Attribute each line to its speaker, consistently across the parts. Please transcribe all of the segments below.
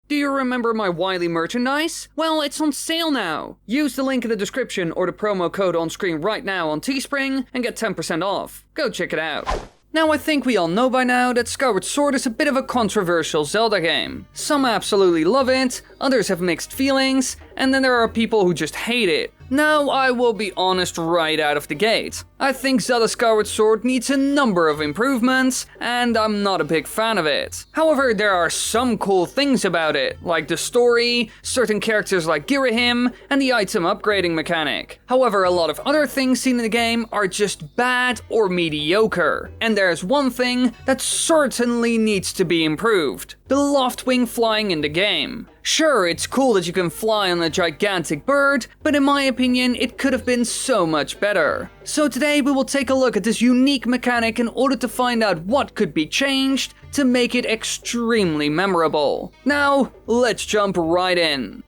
Speaker 1: Do you remember my Wily merchandise? Well, it's on sale now. Use the link in the description or the promo code on screen right now on Teespring and get 10% off. Go check it out. Now, I think we all know by now that Skyward Sword is a bit of a controversial Zelda game. Some absolutely love it, others have mixed feelings, and then there are people who just hate it. Now, I will be honest right out of the gate. I think Zelda Skyward Sword needs a number of improvements, and I'm not a big fan of it. However, there are some cool things about it, like the story, certain characters like Girahim, and the item upgrading mechanic. However, a lot of other things seen in the game are just bad or mediocre. And there's one thing that certainly needs to be improved: the Loftwing flying in the game. Sure, it's cool that you can fly on a gigantic bird, but in my opinion, it could have been so much better. So today we will take a look at this unique mechanic in order to find out what could be changed to make it extremely memorable. Now, let's jump right in.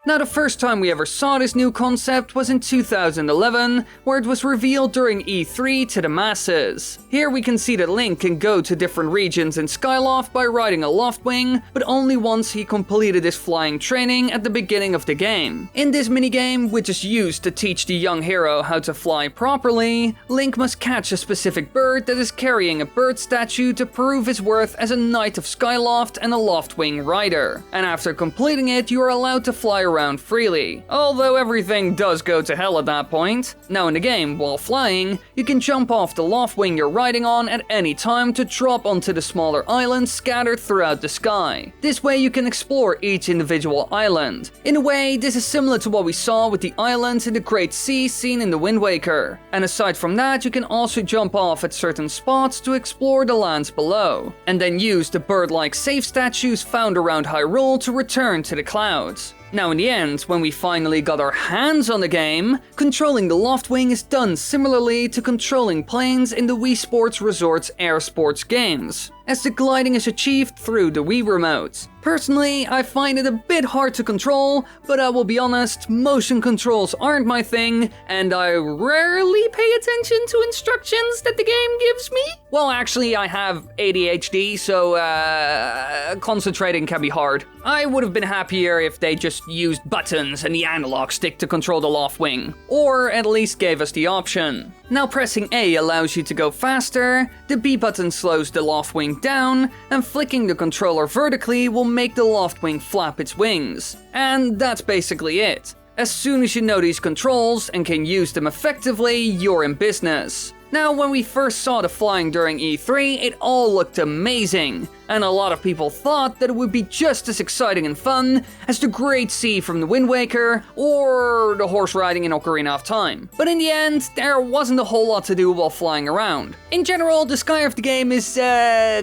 Speaker 1: Now, the first time we ever saw this new concept was in 2011, where it was revealed during E3 to the masses. Here we can see that Link can go to different regions in Skyloft by riding a Loftwing, but only once he completed his flying training at the beginning of the game. In this minigame, which is used to teach the young hero how to fly properly, Link must catch a specific bird that is carrying a bird statue to prove his worth as a Knight of Skyloft and a Loftwing rider. And after completing it, you are allowed to fly around freely, although everything does go to hell at that point. Now in the game, while flying, you can jump off the Loftwing you're riding on at any time to drop onto the smaller islands scattered throughout the sky. This way you can explore each individual island. In a way, this is similar to what we saw with the islands in the Great Sea seen in the Wind Waker. And aside from that, you can also jump off at certain spots to explore the lands below, and then use the bird-like safe statues found around Hyrule to return to the clouds. Now in the end, when we finally got our hands on the game, controlling the Loftwing is done similarly to controlling planes in the Wii Sports Resort's air sports games, as the gliding is achieved through the Wii Remote. Personally, I find it a bit hard to control, but I will be honest, motion controls aren't my thing, and I rarely pay attention to instructions that the game gives me. Well, actually, I have ADHD, so concentrating can be hard. I would have been happier if they just used buttons and the analog stick to control the Loftwing, or at least gave us the option. Now pressing A allows you to go faster, the B button slows the Loftwing down, and flicking the controller vertically will make the Loftwing flap its wings. And that's basically it. As soon as you know these controls and can use them effectively, you're in business. Now, when we first saw the flying during E3, it all looked amazing, and a lot of people thought that it would be just as exciting and fun as the Great Sea from the Wind Waker or the horse riding in Ocarina of Time. But in the end, there wasn't a whole lot to do while flying around. In general, the sky of the game is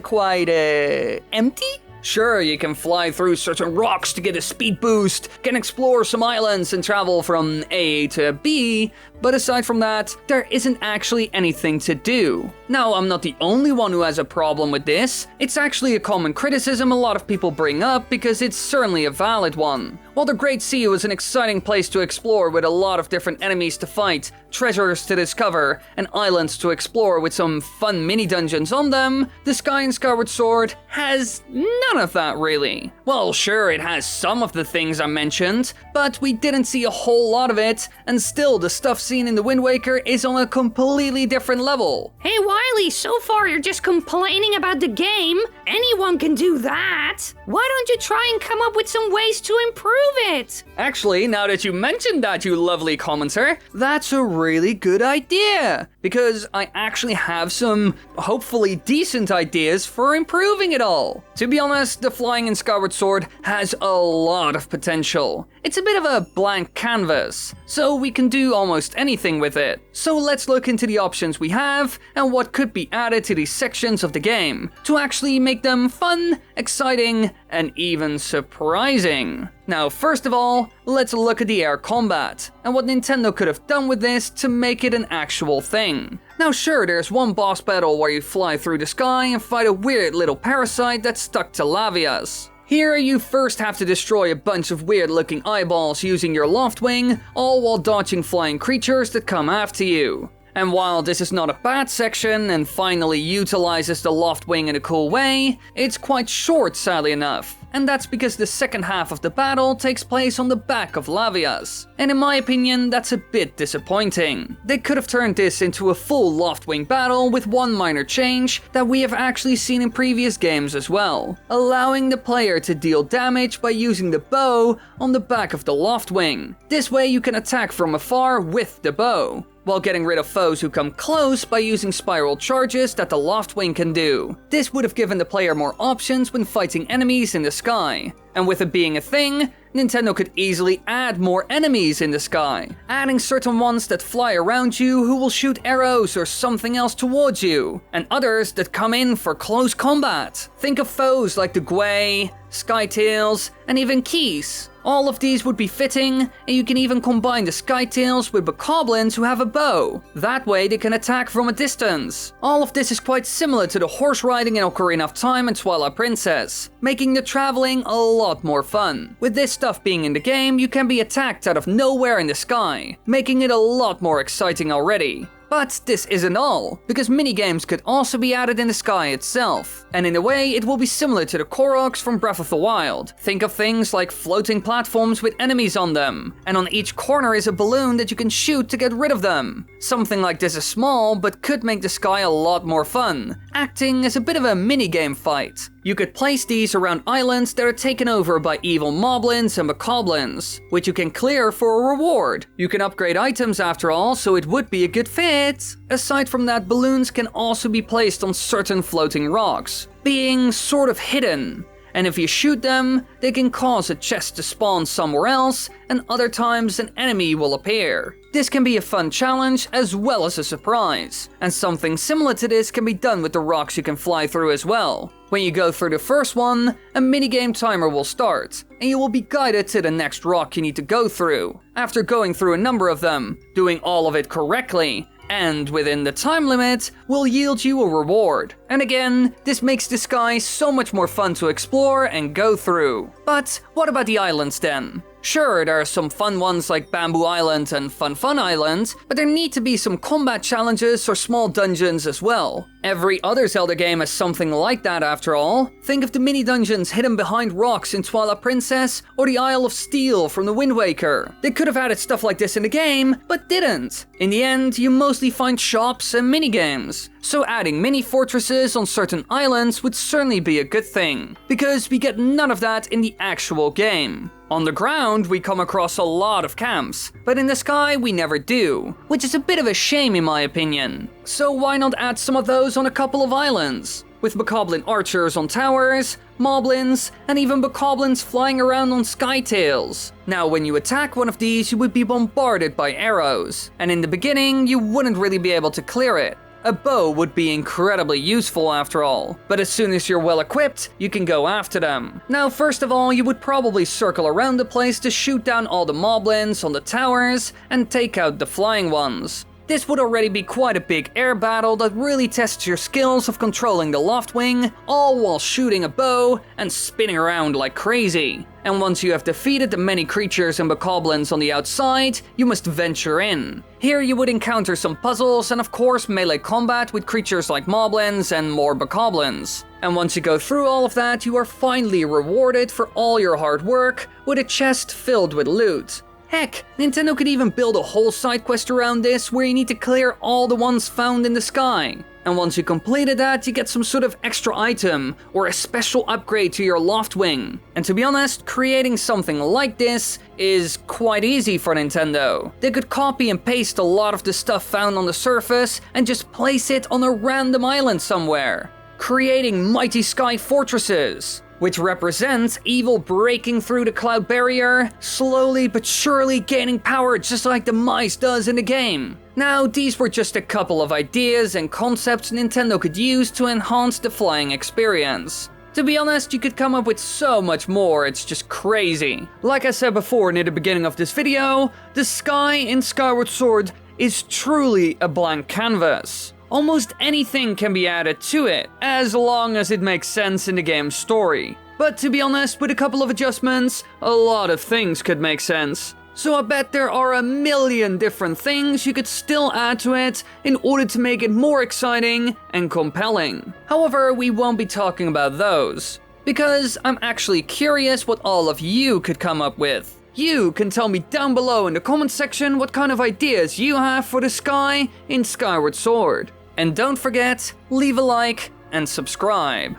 Speaker 1: quite empty? Sure, you can fly through certain rocks to get a speed boost, can explore some islands and travel from A to B, but aside from that, there isn't actually anything to do. Now, I'm not the only one who has a problem with this. It's actually a common criticism a lot of people bring up because it's certainly a valid one. While the Great Sea was an exciting place to explore with a lot of different enemies to fight, treasures to discover, and islands to explore with some fun mini-dungeons on them, the sky in Skyward Sword has none of that really. Well, sure, it has some of the things I mentioned, but we didn't see a whole lot of it, and still the stuff seen in the Wind Waker is on a completely different level.
Speaker 2: Hey Wily, so far you're just complaining about the game. Anyone can do that. Why don't you try and come up with some ways to improve it?
Speaker 1: Actually, now that you mentioned that, you lovely commenter, that's a really good idea, because I actually have some hopefully decent ideas for improving it all. To be honest, the flying in Skyward Sword has a lot of potential. It's a bit of a blank canvas, so we can do almost anything with it. So let's look into the options we have and what could be added to these sections of the game to actually make them fun, exciting, and even surprising. Now, first of all, let's look at the air combat and what Nintendo could have done with this to make it an actual thing. Now sure, there's one boss battle where you fly through the sky and fight a weird little parasite that's stuck to Lavias. Here, you first have to destroy a bunch of weird-looking eyeballs using your Loftwing, all while dodging flying creatures that come after you. And while this is not a bad section and finally utilizes the loft wing in a cool way, it's quite short sadly enough. And that's because the second half of the battle takes place on the back of Lavias. And in my opinion, that's a bit disappointing. They could have turned this into a full loft wing battle with one minor change that we have actually seen in previous games as well, allowing the player to deal damage by using the bow on the back of the loft wing. This way you can attack from afar with the bow, while getting rid of foes who come close by using spiral charges that the loft wing can do. This would have given the player more options when fighting enemies in the sky. And with it being a thing, Nintendo could easily add more enemies in the sky, adding certain ones that fly around you who will shoot arrows or something else towards you, and others that come in for close combat. Think of foes like the Gwei, Skytails, and even Keys. All of these would be fitting, and you can even combine the Skytails with Bokoblins who have a bow. That way they can attack from a distance. All of this is quite similar to the horse riding in Ocarina of Time and Twilight Princess, making the traveling a lot more fun. With this stuff being in the game, you can be attacked out of nowhere in the sky, making it a lot more exciting already. But this isn't all, because minigames could also be added in the sky itself, and in a way it will be similar to the Koroks from Breath of the Wild. Think of things like floating platforms with enemies on them, and on each corner is a balloon that you can shoot to get rid of them. Something like this is small, but could make the sky a lot more fun, acting as a bit of a minigame fight. You could place these around islands that are taken over by evil moblins and bokoblins, which you can clear for a reward. You can upgrade items after all, so it would be a good fit. Aside from that, balloons can also be placed on certain floating rocks, being sort of hidden. And if you shoot them, they can cause a chest to spawn somewhere else, and other times an enemy will appear. This can be a fun challenge as well as a surprise, and something similar to this can be done with the rocks you can fly through as well. When you go through the first one, a minigame timer will start, and you will be guided to the next rock you need to go through. After going through a number of them, doing all of it correctly, and within the time limit, will yield you a reward. And again, this makes the sky so much more fun to explore and go through. But what about the islands then? Sure, there are some fun ones like Bamboo Island and Fun Fun Island, but there need to be some combat challenges or small dungeons as well. Every other Zelda game has something like that after all. Think of the mini dungeons hidden behind rocks in Twilight Princess or the Isle of Steel from the Wind Waker. They could have added stuff like this in the game, but didn't. In the end, you mostly find shops and minigames. So adding mini fortresses on certain islands would certainly be a good thing, because we get none of that in the actual game. On the ground, we come across a lot of camps, but in the sky we never do, which is a bit of a shame in my opinion. So why not add some of those on a couple of islands? With bokoblin archers on towers, moblins, and even bokoblins flying around on skytails. Now when you attack one of these, you would be bombarded by arrows, and in the beginning you wouldn't really be able to clear it. A bow would be incredibly useful after all, but as soon as you're well equipped, you can go after them. Now first of all, you would probably circle around the place to shoot down all the moblins on the towers and take out the flying ones. This would already be quite a big air battle that really tests your skills of controlling the loft wing, all while shooting a bow and spinning around like crazy. And once you have defeated the many creatures and bokoblins on the outside, you must venture in. Here you would encounter some puzzles and of course melee combat with creatures like moblins and more bokoblins. And once you go through all of that, you are finally rewarded for all your hard work with a chest filled with loot. Heck, Nintendo could even build a whole side quest around this where you need to clear all the ones found in the sky. And once you completed that, you get some sort of extra item or a special upgrade to your loft wing. And to be honest, creating something like this is quite easy for Nintendo. They could copy and paste a lot of the stuff found on the surface and just place it on a random island somewhere, creating mighty sky fortresses, which represents evil breaking through the cloud barrier, slowly but surely gaining power just like the mice does in the game. Now, these were just a couple of ideas and concepts Nintendo could use to enhance the flying experience. To be honest, you could come up with so much more, it's just crazy. Like I said before near the beginning of this video, the sky in Skyward Sword is truly a blank canvas. Almost anything can be added to it, as long as it makes sense in the game's story. But to be honest, with a couple of adjustments, a lot of things could make sense. So I bet there are a million different things you could still add to it in order to make it more exciting and compelling. However, we won't be talking about those, because I'm actually curious what all of you could come up with. You can tell me down below in the comment section what kind of ideas you have for the sky in Skyward Sword. And don't forget, leave a like and subscribe.